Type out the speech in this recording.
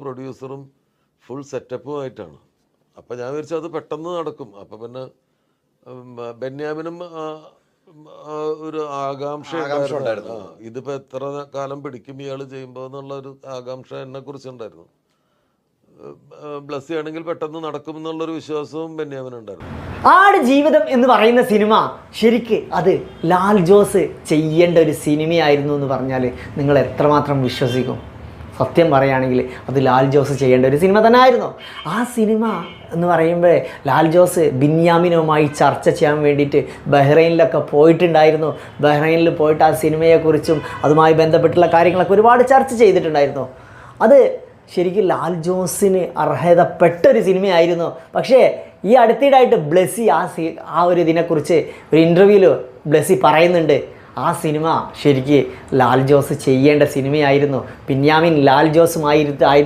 പ്രൊഡ്യൂസറും full സെറ്റപ്പുമായിട്ടാണ്. അപ്പം ഞാൻ വിചാരിച്ചു അത് പെട്ടെന്ന് നടക്കും. അപ്പം പിന്നെ ബെന്യാമിനും ഒരു ആകാംക്ഷ ഉണ്ടായിരുന്നു. ഇതിപ്പോൾ എത്ര കാലം പിടിക്കും ഇയാൾ ചെയ്യുമ്പോൾ എന്നുള്ളൊരു ആകാംക്ഷ എന്നെ കുറിച്ചുണ്ടായിരുന്നു. ബ്ലസ്സി ആണെങ്കിൽ പെട്ടെന്ന് നടക്കും എന്നുള്ളൊരു വിശ്വാസവും ബെന്യാമിനുണ്ടായിരുന്നു. ആട് ജീവിതം എന്ന് പറയുന്ന സിനിമ ശരിക്ക് അത് ലാൽ ജോസ് ചെയ്യേണ്ട ഒരു സിനിമയായിരുന്നു എന്ന് പറഞ്ഞാൽ നിങ്ങൾ എത്രമാത്രം വിശ്വസിക്കും? സത്യം പറയുകയാണെങ്കിൽ അത് ലാൽ ജോസ് ചെയ്യേണ്ട ഒരു സിനിമ തന്നെ ആയിരുന്നു. ആ സിനിമ എന്ന് പറയുമ്പോൾ ലാൽ ജോസ് ബെന്യാമിനുമായി ചർച്ച ചെയ്യാൻ വേണ്ടിയിട്ട് ബഹ്റൈനിലൊക്കെ പോയിട്ടുണ്ടായിരുന്നു. ബഹ്റൈനിൽ പോയിട്ട് ആ സിനിമയെക്കുറിച്ചും അതുമായി ബന്ധപ്പെട്ടുള്ള കാര്യങ്ങളൊക്കെ ഒരുപാട് ചർച്ച ചെയ്തിട്ടുണ്ടായിരുന്നു. അത് ശരിക്കും ലാൽ ജോസിന് അർഹതപ്പെട്ടൊരു സിനിമയായിരുന്നു. പക്ഷേ ഈ അടുത്തിടെയായിട്ട് ബ്ലെസ്സി ആ ഒരു ഇതിനെക്കുറിച്ച് ഒരു ഇൻ്റർവ്യൂവിൽ ബ്ലെസ്സി പറയുന്നുണ്ട്, ആ സിനിമ ശരിക്ക് ലാൽ ജോസ് ചെയ്യേണ്ട സിനിമയായിരുന്നു. ബെന്യാമിൻ ലാൽ ജോസുമായി